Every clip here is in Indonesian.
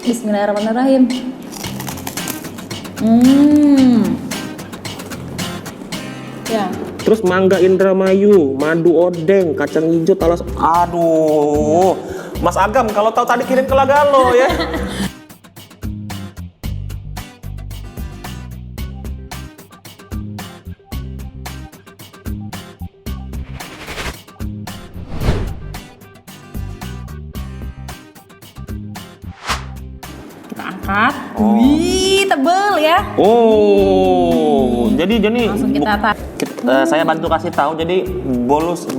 Bismillahirrahmanirrahim. Ya. Terus mangga Indramayu, madu odeng, kacang hijau, talas. Aduh, Mas Agam kalau tahu tadi kirim ke Lagalo ya. Kita angkat. Wih, tebel ya. Oh, jadi Langsung kita tarik. saya bantu kasih tahu. Jadi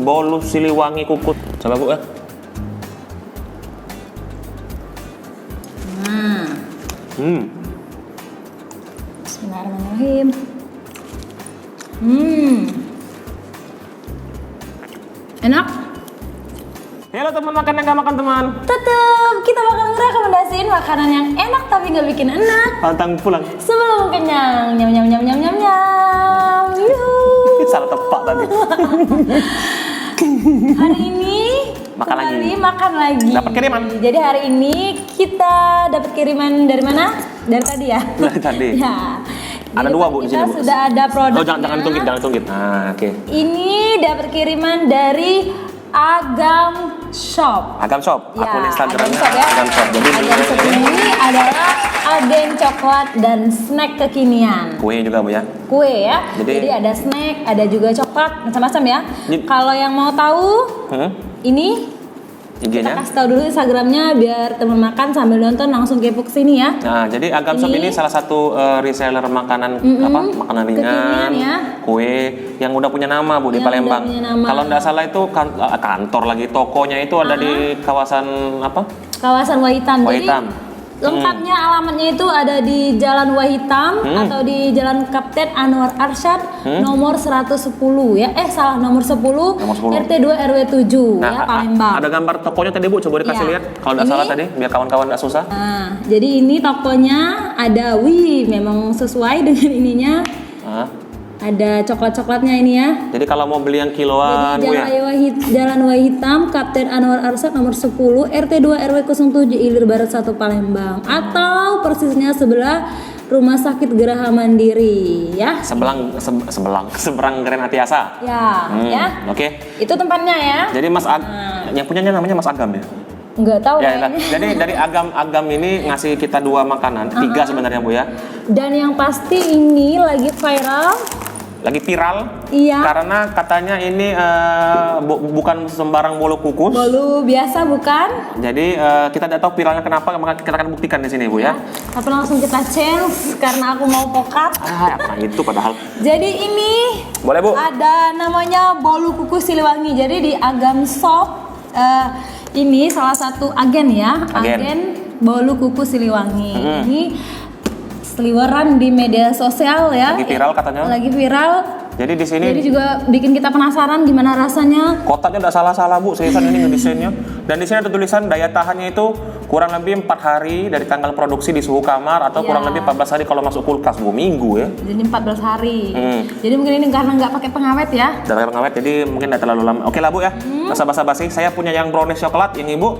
bolu Siliwangi kukus. Coba Bu ya. Bismillahirrahmanirrahim. Enak. Halo teman makan yang gak makan teman. Tetap kita bakal ngerekomendasiin makanan yang enak tapi nggak bikin enak. Pantang pulang. Sebelum kenyang, nyam nyam nyam nyam nyam nyam. Yuhu. Salah tepat tadi. Hari ini Makan kembali lagi. makan lagi. Dapat kiriman. Jadi hari ini kita dapat kiriman dari mana? Dari tadi ya. Dari tadi. Ya. Ada Di dua, depan Bu, di kita sini, Bu. sudah ada produknya. Oh, jangan tungkit, jangan tungkit. Nah, oke. Ini dapat kiriman dari Agam Shop. Agam Shop, Ya, akun Instagramnya Agam Shop ya. Agam Shop. Jadi Agam Shop ini adalah agen coklat dan snack kekinian. kue juga Bu ya. Kue ya. Jadi- Jadi ada snack, ada juga coklat, macam-macam ya. Jadi- Kalau yang mau tahu, ini kita IG-nya. kasih tahu dulu Instagramnya biar teman makan sambil nonton langsung kepo ke sini ya. Nah, jadi Agam Shop ini salah satu reseller makanan makanan ringan, Kekinian ya. kue yang udah punya nama Bu di Yang Palembang. udah punya nama. Kalau nggak salah itu kantor lagi tokonya itu ada di kawasan apa? Kawasan Wahitam. Jadi Wahitam. lengkapnya alamatnya itu ada di Jalan Wahitam atau di Jalan Kapten Anwar Arsyad nomor 110 ya. Nomor 10, Nomor 10. RT 2 RW 7 ya Palembang. ada gambar tokonya tadi Bu, coba dikasih Ya. lihat kalau nggak Ini- salah tadi biar kawan-kawan nggak susah. Nah, jadi ini tokonya ada, memang sesuai dengan ininya. Nah, Ada coklat-coklatnya ini ya. jadi kalau mau beli yang kiloan Jadi Bu ya. Jalan Wahitam, Kapten Anwar Arsyad nomor 10, RT 2 RW 07 Ilir Barat 1 Palembang. Atau persisnya sebelah Rumah Sakit Geraha Mandiri ya. Seberang Grand Atiasa. Ya, ya. Oke. Itu tempatnya ya. Jadi yang punyanya namanya Mas Agam ya. Enggak tahu Ya, kayaknya. jadi dari Agam ini ngasih kita 2 makanan, 3 sebenarnya Bu ya. Dan yang pasti ini lagi viral. Lagi viral. Iya. Karena katanya ini bukan sembarang bolu kukus. Bolu biasa bukan? Jadi kita tidak tahu viralnya kenapa, maka kita akan buktikan di sini Bu ya. Tapi langsung kita change karena aku mau pokat. Apa itu padahal. Jadi ini Boleh Bu? ada namanya bolu kukus Siliwangi. Jadi di Agam Shop ini salah satu agen ya, agen bolu kukus Siliwangi. Ini seliweran di media sosial ya. Lagi viral katanya. Lagi viral. Jadi di sini Jadi juga bikin kita penasaran gimana rasanya. kotaknya udah salah-salah Bu, seriusan ini ngedesainnya. Dan di sini ada tulisan daya tahannya itu kurang lebih 4 hari dari tanggal produksi di suhu kamar atau kurang Iya. lebih 14 hari kalau masuk kulkas Bu, minggu ya. Jadi 14 hari. Jadi mungkin ini karena nggak pakai pengawet ya. Dari pengawet jadi mungkin tidak terlalu lama. Oke lah Bu ya. Masa basa-basi, saya punya yang brownies coklat, yang Ibu.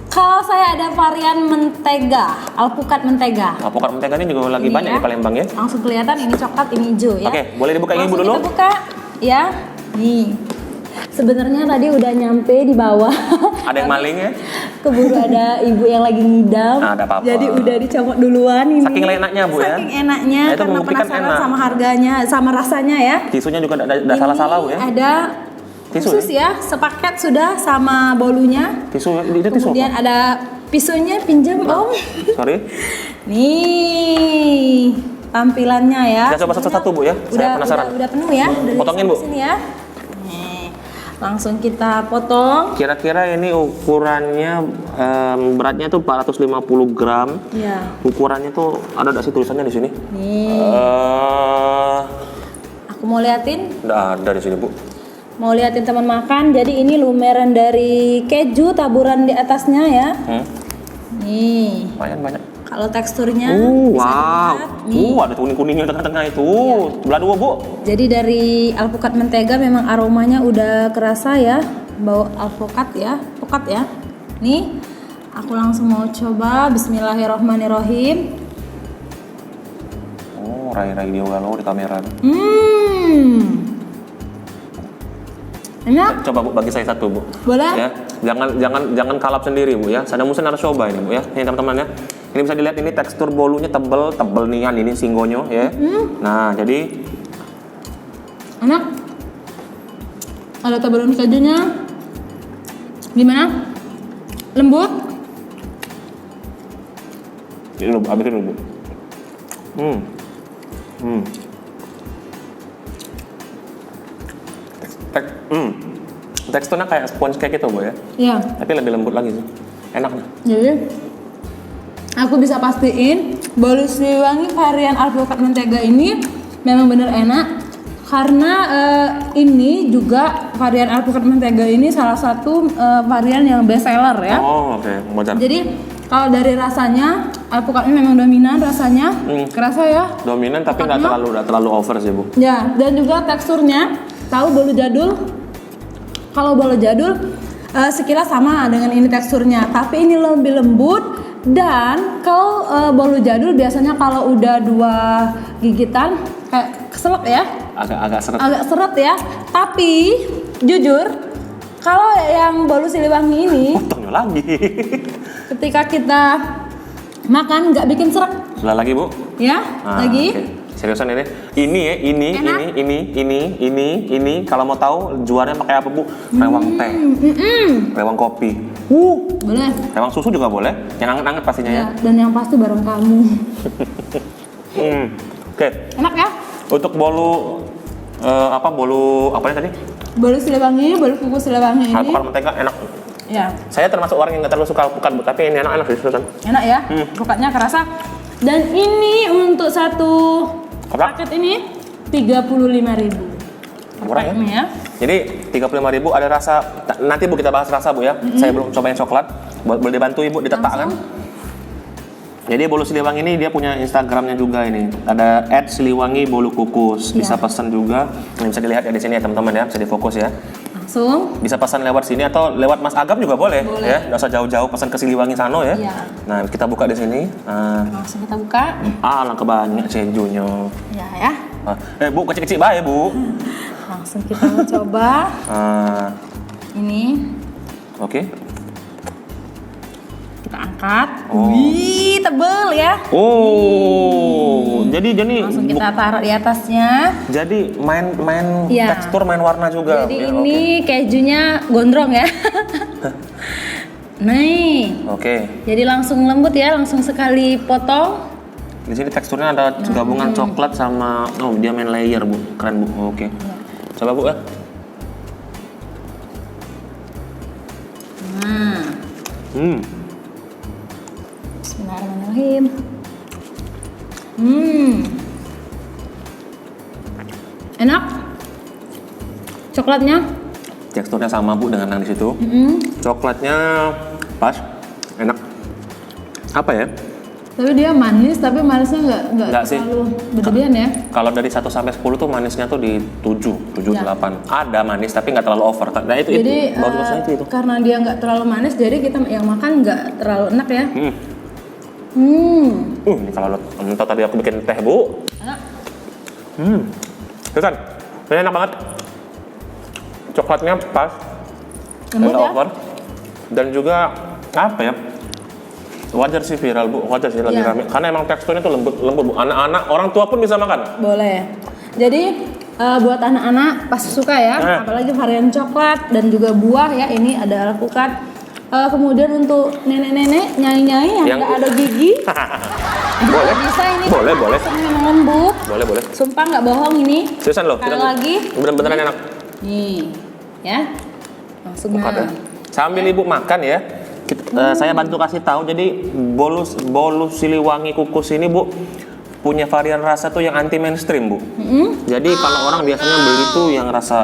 Kalau saya ada varian mentega, alpukat mentega. Alpukat mentega ini juga lagi Ini banyak ya. di Palembang ya. Langsung kelihatan ini coklat, ini hijau ya. Oke, boleh dibuka yang Ibu Langsung dulu? Kita buka ya. Nih. Sebenarnya tadi udah nyampe di bawah. Ada yang maling ya? Keburu ada ibu yang lagi ngidam. Nah, ada apa-apa. Jadi udah dicomot duluan ini. Saking enaknya Bu ya. Saking enaknya Nah, itu karena membuktikan penasaran enak. sama harganya, sama rasanya ya. Tisunya juga tidak Ini salah-salah Bu ya. Ada Tisu khusus ya, sepaket sudah sama bolunya. Tisu itu tisu Kemudian apa? ada pisaunya, pinjam Om. Sorry. Nih tampilannya ya. Kita coba satu-satu Bu ya. Saya penasaran. Udah penuh ya. Dari Potongin, sana Bu. Sini ya. Nih, langsung kita potong. Kira-kira ini ukurannya beratnya tuh 450 gram. Ya. Ukurannya tuh ada nggak sih tulisannya di sini? Nih, aku mau liatin. Nggak ada di sini Bu. Mau liatin teman makan. Jadi ini lumeran dari keju taburan di atasnya ya. Nih, Lumayan banyak. kalau teksturnya bisa Wow. dilihat. Nih. Ada kuning-kuningnya di tengah-tengah itu. Belah 2 Bu. Jadi dari alpukat mentega memang aromanya udah kerasa ya, bau alpukat ya, pukat ya. Nih Aku langsung mau coba. Bismillahirrohmanirrohim. Oh, rai-rai dia galau di kamera. Enak? Coba Bu, bagi saya satu Bu. Boleh? Ya, jangan kalap sendiri Bu ya. Sada musen harus coba ini Bu ya. Ini teman-teman ya. Ini bisa dilihat ini tekstur bolunya tebel nian ini singgonyo ya. Nah, jadi Enak? Ada taburan kejunya. Gimana? Lembut? ini lu habisin dulu Bu. Teksturnya kayak sponge cake gitu Bu ya. Iya. Tapi lebih lembut lagi sih. Enak nih. Jadi aku bisa pastiin bolu Siliwangi varian alpukat mentega ini memang bener enak karena ini juga varian alpukat mentega ini salah satu varian yang best seller ya. Oh, oke. Wajar. Jadi kalau dari rasanya alpukatnya memang dominan rasanya, kerasa ya. Dominan tapi nggak terlalu over sih Bu. Ya, dan juga teksturnya tahu bolu jadul. Kalau bolu jadul sekilas sama dengan ini teksturnya, tapi ini lebih lembut. Dan kalau bolu jadul biasanya kalau udah 2 gigitan kayak keselak ya. Agak seret. Agak seret ya. Tapi jujur kalau yang bolu Siliwangi ini Potongnya lagi. ketika kita makan nggak bikin seret Lah lagi Bu. ya. Lagi. Oke. Seriusan ini. Ini ya, ini. Kalau mau tahu jualnya pakai apa Bu? Rewang teh, rewang kopi. Boleh. Rewang susu juga boleh. Yang anget-anget pastinya ya. Ya, dan yang pasti bareng kamu. Oke. Enak ya? Untuk bolu bolu apa tadi? Bolu Siliwangi, bolu kukus Siliwangi ini. Alpukat mentega enak. Ya, Saya termasuk orang yang nggak terlalu suka alpukat Bu, tapi ini enak sih seriusan. enak ya. Alpukatnya kerasa. Dan ini untuk satu Apa? paket ini 35.000. Murah ya? Ini ya. Jadi 35.000 ada rasa. Nanti Bu kita bahas rasa Bu ya. Saya belum cobain coklat. Boleh dibantu Ibu ditetak kan? Jadi bolu Siliwangi ini dia punya Instagramnya juga ini. Ada @siliwangi_bolu_kukus. Bisa pesan juga. Ini bisa dilihat ya di sini ya teman-teman ya. Bisa difokus ya. Langsung. Bisa pesan lewat sini atau lewat Mas Agam juga boleh. Boleh. Ya. Nggak usah jauh-jauh pesan ke Siliwangi sana ya. Iya. Nah kita buka di sini. Langsung kita buka. Alangkah banyak senjunya. Ya. Bu kecil-kecil baik Bu. Langsung kita coba. Ini Oke. kita angkat. Wih, tebel ya. Jadi Langsung kita taruh di atasnya. jadi main Iya. tekstur, main warna juga. Jadi Ya, ini kejunya gondrong ya. Nih. Oke. Jadi langsung lembut ya, langsung sekali potong. Di sini teksturnya ada gabungan coklat sama dia main layer Bu. Keren Bu. Oke. Coba Bu ya. Nah, bismillahirrahmanirrahim. Enak. Coklatnya Teksturnya sama Bu dengan yang di situ. Coklatnya pas, enak. Apa ya? tapi dia manis, tapi manisnya nggak sih. terlalu berlebihan ya. Kalau dari 1 sampai 10 tuh manisnya tuh di 7, 8. Ada manis tapi nggak terlalu over. Nah itu Jadi bagusnya itu. karena dia nggak terlalu manis, jadi kita yang makan nggak terlalu enak ya. Ini kalau entah tadi aku bikin teh Bu. Enak. Terusan, ini enak banget. Coklatnya pas, Lembut nggak ya. over. Dan juga apa ya? Wajar sih viral Bu, wajar sih lagi Iya. rame. Karena emang teksturnya tuh lembut Bu. Anak-anak, orang tua pun bisa makan. Boleh. Jadi buat anak-anak pasti suka ya, apalagi varian coklat dan juga buah ya. Ini ada alpukat. Kemudian untuk nenek-nenek nyai-nyai yang nggak ada gigi, Boleh. bisa ini. Boleh. Rasanya memang lembut. Boleh. Sumpah nggak bohong ini. Seriusan loh. Sekali lagi. Bener-beneran enak. Nih, ya. Langsung Buka deh. Sambil Ibu makan ya. Saya bantu kasih tahu. Jadi bolu Siliwangi kukus ini Bu punya varian rasa tuh yang anti mainstream Bu. Jadi kalau orang biasanya beli tuh yang rasa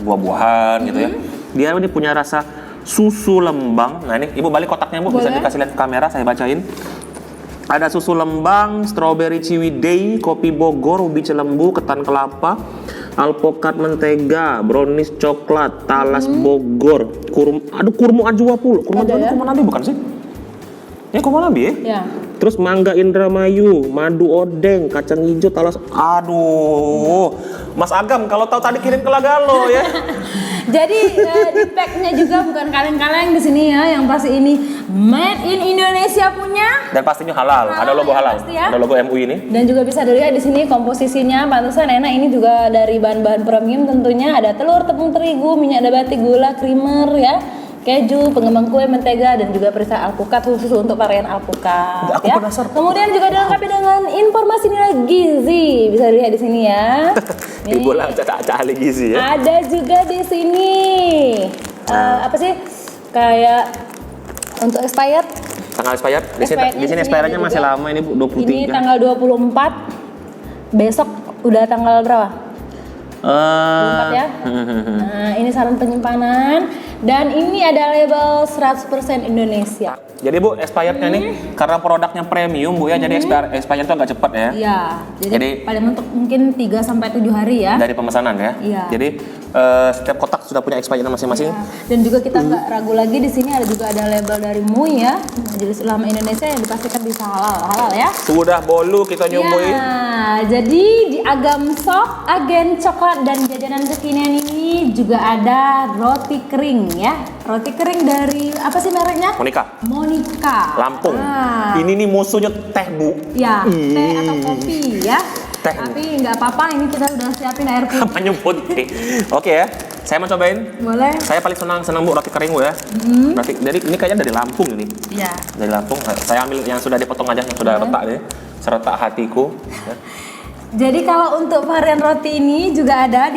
buah-buahan gitu ya. Dia ini punya rasa susu lembang. Nah ini Ibu balik kotaknya Bu, bisa Boleh. dikasih lihat ke kamera, saya bacain. Ada susu lembang, strawberry ciwidey, kopi Bogor, ubi cilembu, ketan kelapa, alpukat mentega, brownies coklat, talas Bogor, kurma ajwa pula. Kurma ajwa itu kurma nabi bukan sih? Ini Komalabi ya? Ya. Terus mangga Indramayu, madu odeng, kacang hijau, talas. Aduh, Mas Agam kalau tahu tadi kirim ke Lagalo ya. Jadi di packnya juga bukan kaleng-kaleng di sini ya, yang pasti ini made in Indonesia punya. Dan pastinya halal, ada logo Ya, halal, pasti ya. ada logo MUI ini. Dan juga bisa dilihat di sini komposisinya pantesan enak. Ini juga dari bahan-bahan premium tentunya. Ada telur, tepung terigu, minyak nabati, gula, creamer ya, keju, pengembang kue, mentega, dan juga perisa alpukat khusus untuk varian alpukat. Aku ya. penasaran. Kemudian juga dilengkapi dengan informasi nilai gizi. Bisa dilihat di sini ya. Nih. Ibu lah ahli gizi ya. Ada juga di sini apa sih kayak untuk expired. Tanggal expired. Di sini expirednya masih lama ini Bu, 23. Ini tanggal 24. Besok udah tanggal berapa? 24 ya. Nah, ini saran penyimpanan dan ini ada label 100% Indonesia. Jadi Bu, expirednya nih karena produknya premium Bu ya, jadi expired itu agak cepat ya. Iya, jadi paling mentok mungkin 3 sampai 7 hari ya. Dari pemesanan ya. Iya. Jadi setiap kotak sudah punya expired masing-masing. Ya. Dan juga kita nggak ragu lagi di sini juga ada label dari MUI ya, Majelis Ulama Indonesia yang dipastikan bisa halal ya. Sudah bolu kita nyumbui. Ya, jadi di Agam Shop, agen coklat dan jajanan kekinian ini juga ada roti kering ya. Roti kering dari apa sih mereknya? Monica. Lampung. Ah. Ini nih musuhnya teh Bu. Ya, teh atau kopi ya. Teh. Tapi nggak apa-apa, ini kita udah siapin air putih. Apanya putih. Oke ya, saya mau cobain. Boleh? Saya paling senang Bu roti kering Bu ya. Jadi ini kayaknya dari Lampung ini. Iya. Dari Lampung. Saya ambil yang sudah dipotong aja, yang sudah retak nih. Seretak hatiku. Ya. Jadi kalau untuk varian roti ini juga ada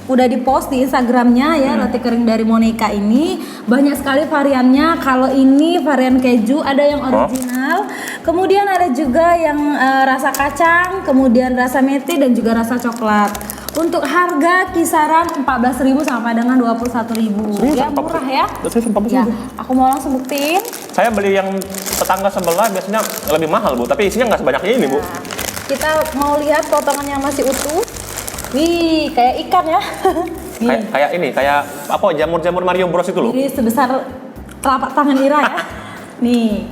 udah di-post di Instagramnya ya, roti kering dari Monica ini banyak sekali variannya. Kalau ini varian keju, ada yang original, kemudian ada juga yang rasa kacang, kemudian rasa mete dan juga rasa coklat. Untuk harga kisaran 14.000 sampai dengan 21.000. Ya murah ya. Ya, aku mau langsung buktiin. Saya beli yang tetangga sebelah biasanya lebih mahal Bu, tapi isinya nggak sebanyak ini Bu. Kita mau lihat potongannya masih utuh. Wih, kayak ikan ya. Kayak apa jamur-jamur Mario Bros itu loh. Jadi sebesar telapak tangan Ira ya. Nih,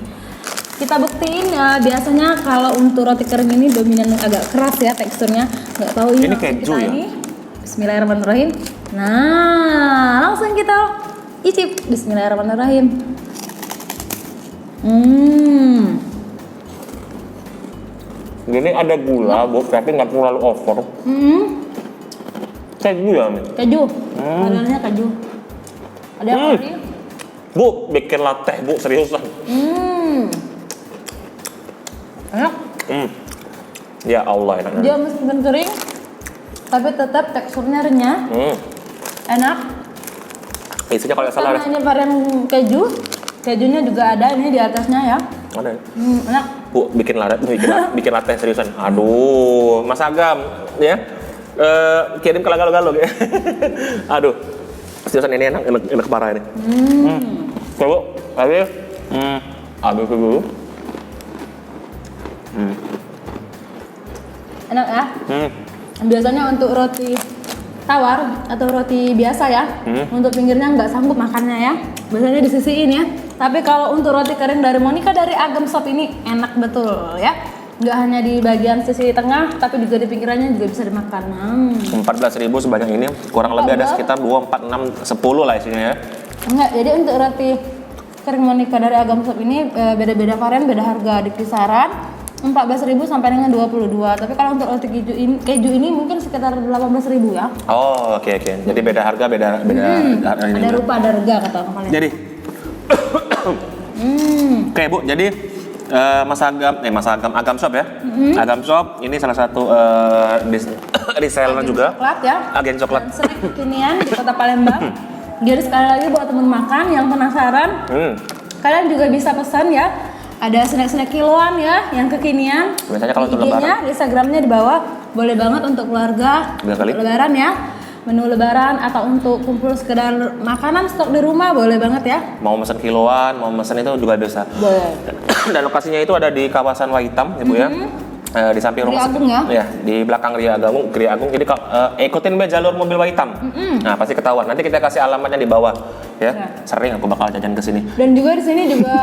kita buktiin biasanya kalau untuk roti kering ini dominan agak keras ya teksturnya. Nggak tahu ini keju ya? Ini. Bismillahirrahmanirrahim. Nah, langsung kita icip. Bismillahirrahmanirrahim. Gini ada gula Bu, tapi nggak terlalu over. Keju ya, Min? Keju. Modelnya keju. Ada apa nih? Bu, bikin latte Bu, seriusan. Enak. Ya Allah, enak. Dia meskipun kering, tapi tetap teksturnya renyah. Enak. Isinya kalau nggak salah Karena ini varian keju, kejunya juga ada ini di atasnya ya. ada. Enak. Bu, bikin latte seriusan. Aduh, Mas Agam, ya. Kirim ke Galo-Galo ya. Aduh. Seriusan ini enak parah ini. Coba, lagi. Aduh dulu. Enak ya? Biasanya untuk roti tawar atau roti biasa ya, untuk pinggirnya nggak sanggup makannya ya, biasanya disisiin ya. Tapi kalau untuk roti kering dari Monica dari Agam Shop ini enak betul ya. Nggak hanya di bagian sisi tengah, tapi juga di pinggirannya juga bisa dimakan. 14.000 sebanyak ini, kurang lebih ada sekitar 2, 4, 6, 10 lah isinya ya. Enggak, jadi untuk roti kering Monica dari Agam Shop ini beda-beda varian, beda harga di kisaran 14.000 sampai dengan 22. Tapi kalau untuk roti keju ini mungkin sekitar 18.000 ya. Oh, oke. Jadi beda harga, beda Ada rupa, ada harga kata kalian. Jadi Oke Bu, jadi Mas Agam Shop ya. Agam Shop ini salah satu reseller juga. Coklat ya. Agen coklat. Dan snack kekinian di Kota Palembang. Jadi sekali lagi buat teman makan yang penasaran, kalian juga bisa pesan ya. Ada snack-snack kiloan ya, yang kekinian. Biasanya kalau untuk IG-nya, lebaran. di Instagramnya di bawah, boleh banget untuk keluarga, lebaran ya. Menu lebaran atau untuk kumpul sekedar makanan stok di rumah boleh banget ya. Mau mesen kiloan, mau mesen itu juga bisa. Boleh. Dan lokasinya itu ada di kawasan Wahitam ya Bu ya. di samping Gria rumah Agung ya? Ya, di belakang Gria Agung. Jadi ikutin be jalur mobil hitam. Nah, pasti ketahuan. Nanti kita kasih alamatnya di bawah ya. Sering aku bakal jajan ke sini. Dan juga di sini juga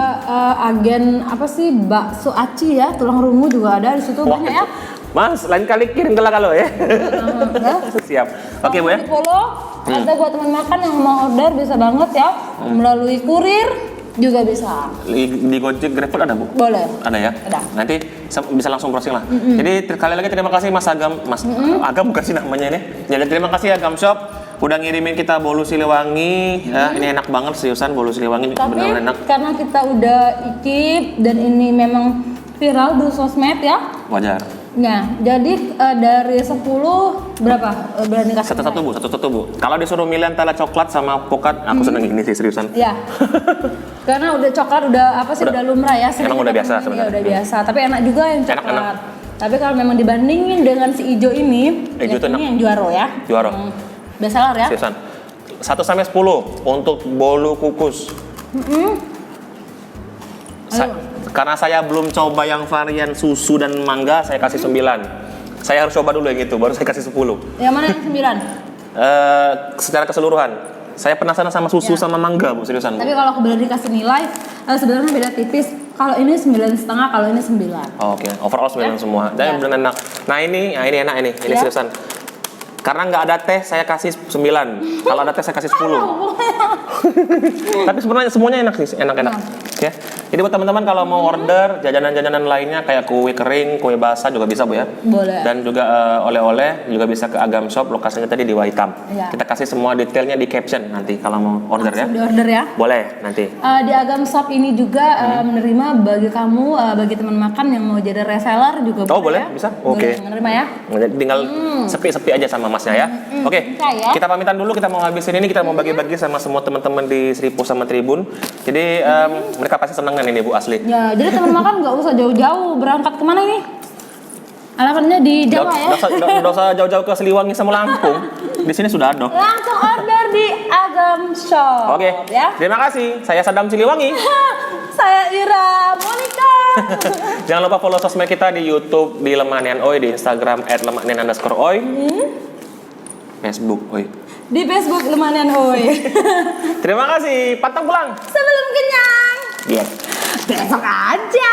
agen apa sih bakso aci ya, tulang rungu juga ada di situ banyak ya. Mas, lain kali kirim ke kalau ya. Siap. Oke, Bu ya. Di Polo ada buat teman makan yang mau order bisa banget ya melalui kurir juga bisa. Di Gojek, GrabFood ada, Bu? Boleh. Ada ya? Ada. Nanti bisa langsung browsing lah. Jadi sekali lagi terima kasih Mas Agam, Agam bukan sih namanya ini. Jadi terima kasih Agam Shop udah ngirimin kita bolu Siliwangi. Ya, ini enak banget seriusan bolu Siliwangi, Tapi benar-benar enak. karena kita udah ikip dan ini memang viral di sosmed ya. Wajar. Nah, jadi dari 10 berapa berani kasih? Satu-satu Bu. Kalau disuruh milih antara coklat sama pokat, aku seneng ini sih seriusan. Ya. Karena udah coklat udah apa sih udah lumrah ya. Emang udah biasa Ya, sebenarnya. udah biasa. Tapi enak juga yang Enak. coklat. Tapi kalau memang dibandingin dengan si ijo ini, Ijo yang tuh ini enak. yang juara ya. Juara. Bestseller ya. Seriusan. 1 sampai 10 untuk bolu kukus. Karena saya belum coba yang varian susu dan mangga, saya kasih 9. Saya harus coba dulu yang itu, baru saya kasih 10. Yang mana yang 9? Secara keseluruhan, saya penasaran sama susu sama mangga, Bu, seriusan. Bu. Tapi kalau aku boleh dikasih nilai, sebenarnya beda tipis. Kalau ini 9,5, kalau ini 9. Oke, overall 9 semua. Dan benar enak. Nah ini enak ini Ya. seriusan. Karena nggak ada teh, saya kasih 9. Kalau ada teh, saya kasih 10. Tapi sebenarnya semuanya enak sih, enak-enak. Ya. Jadi buat teman-teman kalau mau order jajanan-jajanan lainnya kayak kue kering, kue basah juga bisa, Bu ya. Boleh. Dan juga oleh-oleh juga bisa ke Agam Shop, lokasinya tadi di Waitam. Iya. Kita kasih semua detailnya di caption nanti kalau mau order ya. Langsung di order ya. Boleh nanti. Di Agam Shop ini juga menerima bagi kamu, bagi teman makan yang mau jadi reseller juga Oh, boleh? ya. Bisa? Boleh Oke. menerima ya. Tinggal sepi-sepi aja sama masnya ya. Oke, Saya. kita pamitan dulu, kita mau habisin ini, kita mau bagi-bagi sama semua teman-teman di Seribu sama Tribun. Jadi mereka pasti seneng nih Bu asli. Ya, jadi teman makan nggak usah jauh-jauh berangkat kemana ini? Alamatnya di Jawa ya. Nggak usah jauh-jauh ke Siliwangi sama Lampung. Di sini sudah ada. Langsung order di Agam Shop. Oke, Ya. terima kasih. Saya Sadam Siliwangi. Saya Ira Monica. Jangan lupa follow sosmed kita di YouTube di Lemanian Oi, di Instagram @lemanian_oi, Facebook Oi. Di Facebook Lemanan Oi. Terima kasih. Pantang pulang. Sebelum kenyang. Iya. Besok aja.